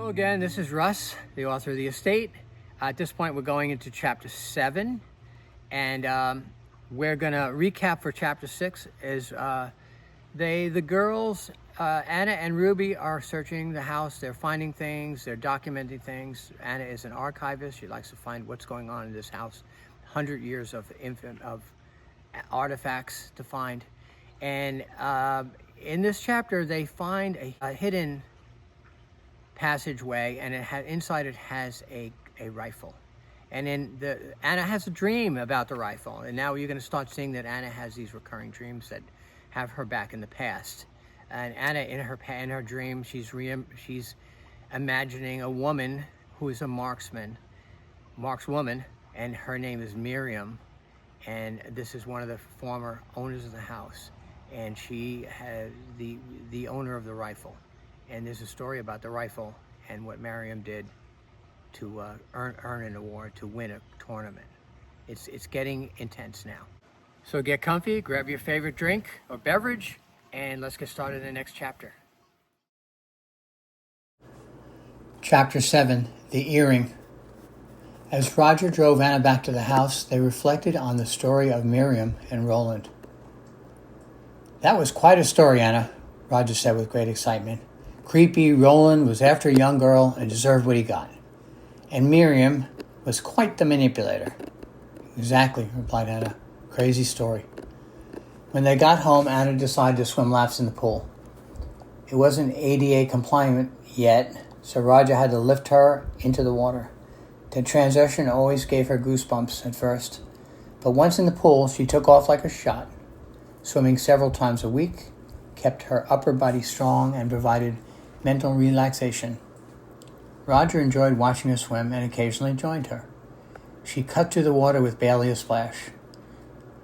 Hello again, this is Russ, the author of The Estate. At this point, we're going into chapter 7, and we're going to recap for chapter 6. The girls, Anna and Ruby, are searching the house. They're finding things, they're documenting things. Anna is an archivist. She likes to find what's going on in this house. 100 years of artifacts to find. And in this chapter, they find a hidden passageway, and inside it has a rifle. And then Anna has a dream about the rifle, and now you're going to start seeing that Anna has these recurring dreams that have her back in the past. And Anna, in her dream, she's imagining a woman who is a markswoman, and her name is Miriam, and this is one of the former owners of the house, and she has the owner of the rifle. And there's a story about the rifle and what Miriam did to earn an award, to win a tournament. It's getting intense now. So get comfy, grab your favorite drink or beverage, and let's get started in the next chapter. Chapter 7, The Earring. As Roger drove Anna back to the house, they reflected on the story of Miriam and Roland. "That was quite a story, Anna," Roger said with great excitement. "Creepy Roland was after a young girl and deserved what he got. And Miriam was quite the manipulator." "Exactly," replied Anna. "Crazy story." When they got home, Anna decided to swim laps in the pool. It wasn't ADA compliant yet, so Roger had to lift her into the water. The transition always gave her goosebumps at first, but once in the pool, she took off like a shot. Swimming several times a week kept her upper body strong and provided mental relaxation. Roger enjoyed watching her swim and occasionally joined her. She cut through the water with barely a splash.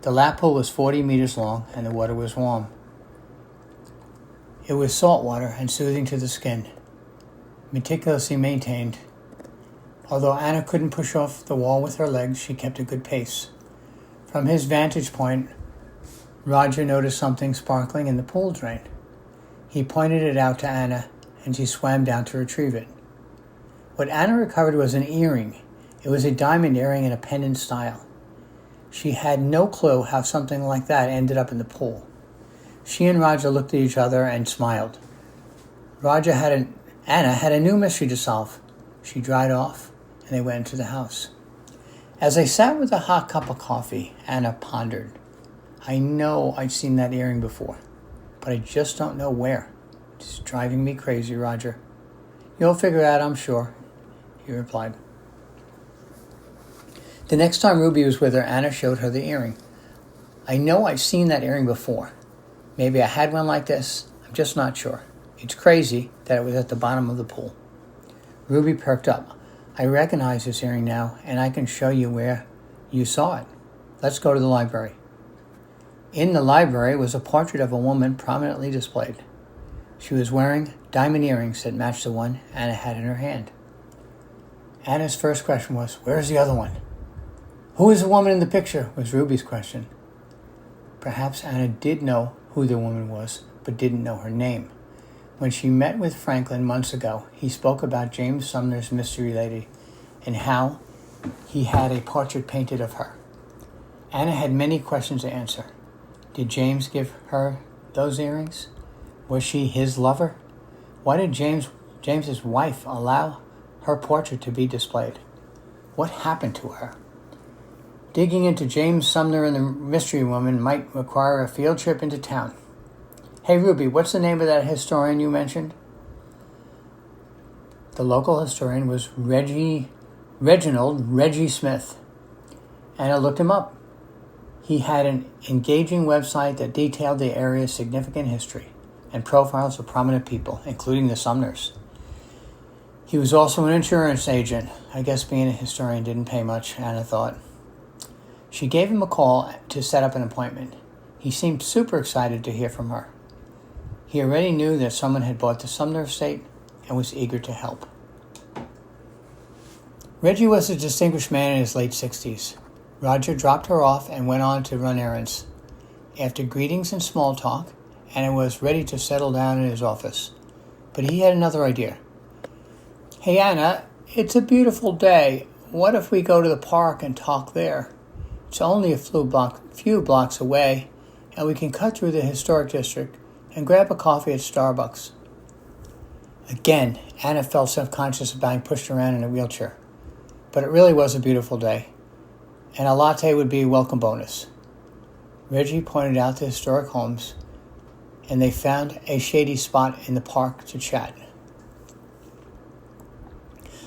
The lap pool was 40 meters long and the water was warm. It was salt water and soothing to the skin, meticulously maintained. Although Anna couldn't push off the wall with her legs, she kept a good pace. From his vantage point, Roger noticed something sparkling in the pool drain. He pointed it out to Anna, and she swam down to retrieve it. What Anna recovered was an earring. It was a diamond earring in a pendant style. She had no clue how something like that ended up in the pool. She and Roger looked at each other and smiled. Anna had a new mystery to solve. She dried off, and they went into the house. As they sat with a hot cup of coffee, Anna pondered. "I know I've seen that earring before, but I just don't know where. It's driving me crazy, Roger." "You'll figure it out, I'm sure," he replied. The next time Ruby was with her, Anna showed her the earring. "I know I've seen that earring before. Maybe I had one like this. I'm just not sure. It's crazy that it was at the bottom of the pool." Ruby perked up. "I recognize this earring now, and I can show you where you saw it. Let's go to the library." In the library was a portrait of a woman prominently displayed. She was wearing diamond earrings that matched the one Anna had in her hand. Anna's first question was, "Where's the other one?" "Who is the woman in the picture?" was Ruby's question. Perhaps Anna did know who the woman was, but didn't know her name. When she met with Franklin months ago, he spoke about James Sumner's mystery lady and how he had a portrait painted of her. Anna had many questions to answer. Did James give her those earrings? Was she his lover? Why did James's wife allow her portrait to be displayed? What happened to her? Digging into James Sumner and the mystery woman might require a field trip into town. "Hey, Ruby, what's the name of that historian you mentioned?" The local historian was Reginald Reggie Smith. Anna looked him up. He had an engaging website that detailed the area's significant history and profiles of prominent people, including the Sumners. He was also an insurance agent. I guess being a historian didn't pay much, Anna thought. She gave him a call to set up an appointment. He seemed super excited to hear from her. He already knew that someone had bought the Sumner estate and was eager to help. Reggie was a distinguished man in his late 60s. Roger dropped her off and went on to run errands. After greetings and small talk, Anna was ready to settle down in his office. But he had another idea. Hey Anna, it's a beautiful day. What if we go to the park and talk there? It's only a few blocks away, and we can cut through the historic district and grab a coffee at Starbucks. Again, Anna felt self-conscious about being pushed around in a wheelchair. But it really was a beautiful day, and a latte would be a welcome bonus. Reggie pointed out the historic homes, and they found a shady spot in the park to chat.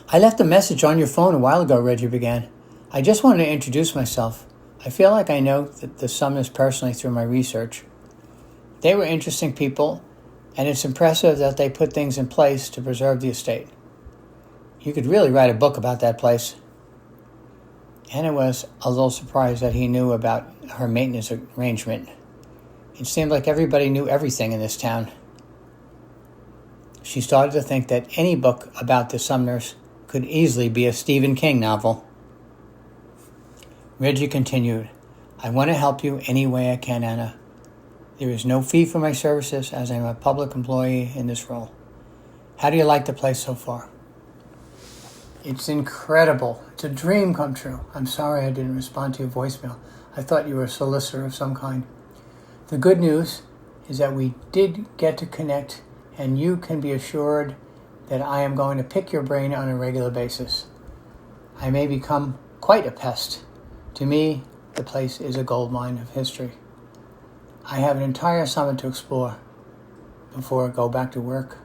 I left a message on your phone a while ago, Reggie began. I just wanted to introduce myself. I feel like I know the Sumners personally through my research. They were interesting people, and it's impressive that they put things in place to preserve the estate. You could really write a book about that place. Anna was a little surprised that he knew about her maintenance arrangement. It seemed like everybody knew everything in this town. She started to think that any book about the Sumners could easily be a Stephen King novel. Reggie continued, I want to help you any way I can, Anna. There is no fee for my services as I'm a public employee in this role. How do you like the place so far? It's incredible. It's a dream come true. I'm sorry I didn't respond to your voicemail. I thought you were a solicitor of some kind. The good news is that we did get to connect, and you can be assured that I am going to pick your brain on a regular basis. I may become quite a pest. To me, the place is a goldmine of history. I have an entire summer to explore before I go back to work.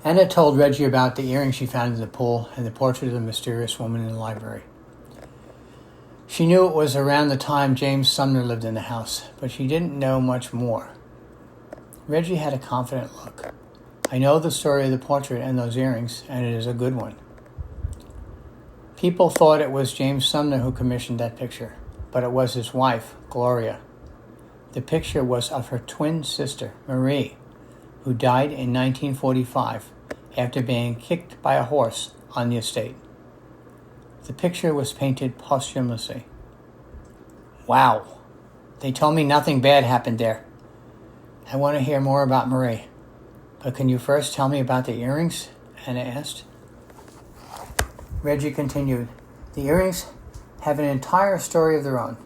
Anna told Reggie about the earring she found in the pool and the portrait of the mysterious woman in the library. She knew it was around the time James Sumner lived in the house, but she didn't know much more. Reggie had a confident look. I know the story of the portrait and those earrings, and it is a good one. People thought it was James Sumner who commissioned that picture, but it was his wife, Gloria. The picture was of her twin sister, Marie, who died in 1945 after being kicked by a horse on the estate. The picture was painted posthumously. Wow, they told me nothing bad happened there. I want to hear more about Marie. But can you first tell me about the earrings? Anna asked. Reggie continued, the earrings have an entire story of their own.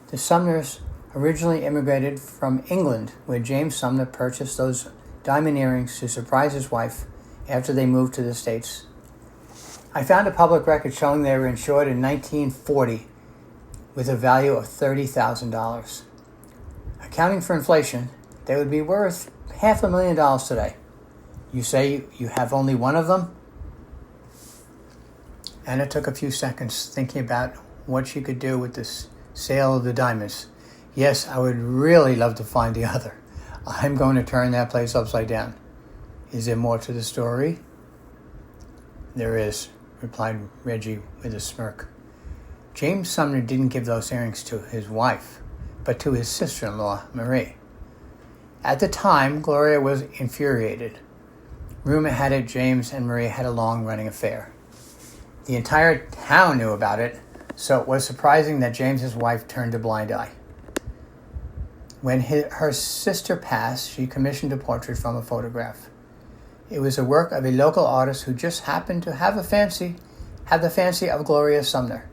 The Sumners originally immigrated from England, where James Sumner purchased those diamond earrings to surprise his wife after they moved to the States. I found a public record showing they were insured in 1940 with a value of $30,000. Accounting for inflation, they would be worth $500,000 today. You say you have only one of them? Anna took a few seconds thinking about what she could do with this sale of the diamonds. Yes, I would really love to find the other. I'm going to turn that place upside down. Is there more to the story? There is, replied Reggie with a smirk. James Sumner didn't give those earrings to his wife, but to his sister-in-law, Marie. At the time, Gloria was infuriated. Rumor had it James and Marie had a long-running affair. The entire town knew about it, so it was surprising that James's wife turned a blind eye. When her sister passed, she commissioned a portrait from a photograph. It was a work of a local artist who just happened to have the fancy of Gloria Sumner.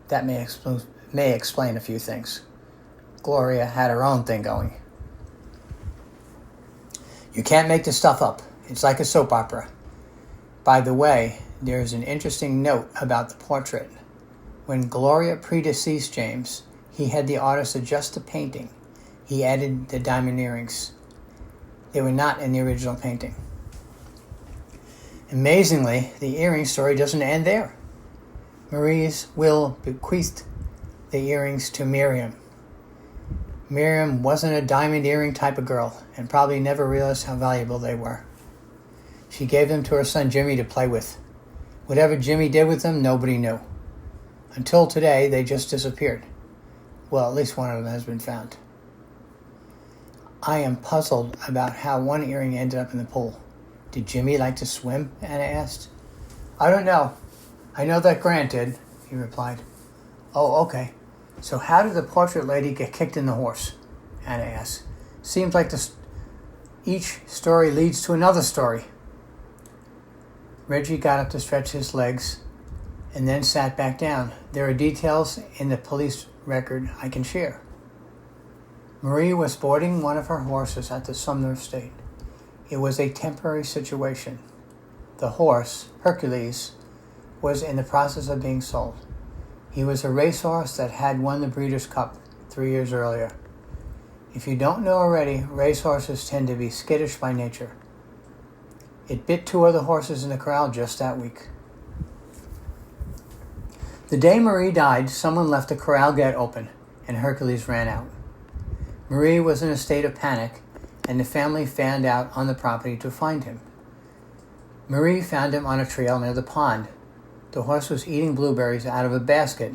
That may explain a few things. Gloria had her own thing going. You can't make this stuff up. It's like a soap opera. By the way, there's an interesting note about the portrait. When Gloria predeceased James, he had the artist adjust the painting. He added the diamond earrings. They were not in the original painting. Amazingly, the earring story doesn't end there. Marie's will bequeathed the earrings to Miriam. Miriam wasn't a diamond earring type of girl and probably never realized how valuable they were. She gave them to her son Jimmy to play with. Whatever Jimmy did with them, nobody knew. Until today, they just disappeared. Well, at least one of them has been found. I am puzzled about how one earring ended up in the pool. Did Jimmy like to swim? Anna asked. I don't know. I know that Grant did, he replied. Oh, okay. So how did the portrait lady get kicked in the horse? Anna asked. Seems like each story leads to another story. Reggie got up to stretch his legs and then sat back down. There are details in the police record I can share. Marie was boarding one of her horses at the Sumner estate. It was a temporary situation. The horse, Hercules, was in the process of being sold. He was a racehorse that had won the Breeders' Cup 3 years earlier. If you don't know already, racehorses tend to be skittish by nature. It bit 2 other horses in the corral just that week. The day Marie died, someone left the corral gate open, and Hercules ran out. Marie was in a state of panic, and the family fanned out on the property to find him. Marie found him on a trail near the pond. The horse was eating blueberries out of a basket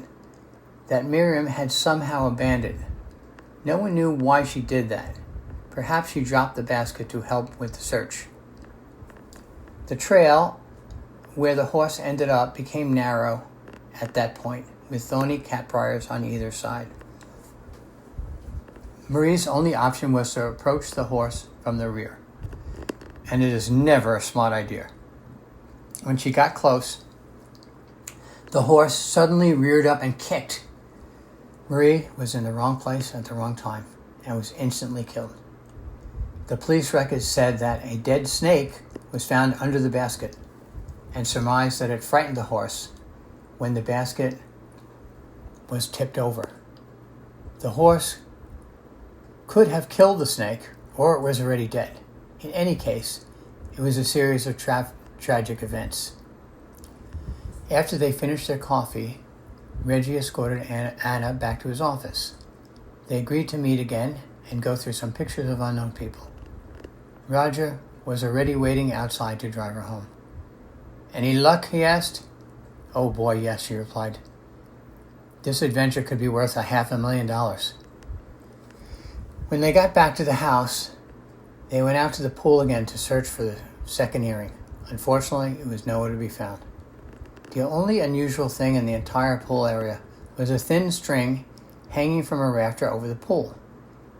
that Miriam had somehow abandoned. No one knew why she did that. Perhaps she dropped the basket to help with the search. The trail where the horse ended up became narrow at that point, with thorny cat briars on either side. Marie's only option was to approach the horse from the rear, and it is never a smart idea. When she got close, the horse suddenly reared up and kicked. Marie was in the wrong place at the wrong time and was instantly killed. The police records said that a dead snake was found under the basket and surmised that it frightened the horse when the basket was tipped over. The horse could have killed the snake, or it was already dead. In any case, it was a series of tragic events. After they finished their coffee, Reggie escorted Anna back to his office. They agreed to meet again and go through some pictures of unknown people. Roger was already waiting outside to drive her home. "Any luck?" he asked. "Oh boy, yes," she replied. "This adventure could be worth $500,000. When they got back to the house, they went out to the pool again to search for the second earring. Unfortunately, it was nowhere to be found. The only unusual thing in the entire pool area was a thin string hanging from a rafter over the pool.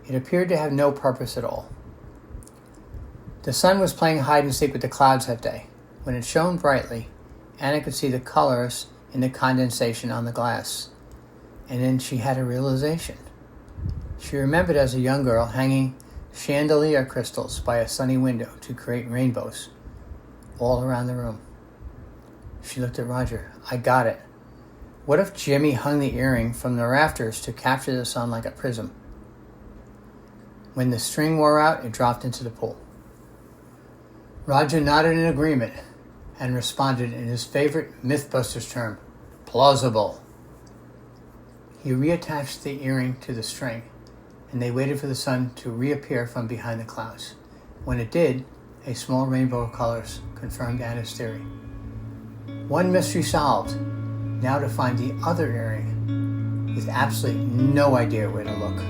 It appeared to have no purpose at all. The sun was playing hide and seek with the clouds that day. When it shone brightly, Anna could see the colors in the condensation on the glass. And then she had a realization. She remembered as a young girl hanging chandelier crystals by a sunny window to create rainbows all around the room. She looked at Roger. "I got it. What if Jimmy hung the earring from the rafters to capture the sun like a prism? When the string wore out, it dropped into the pool." Roger nodded in agreement and responded in his favorite Mythbusters term, plausible. He reattached the earring to the string, and they waited for the sun to reappear from behind the clouds. When it did, a small rainbow of colors confirmed Anna's theory. One mystery solved. Now to find the other earring, with absolutely no idea where to look.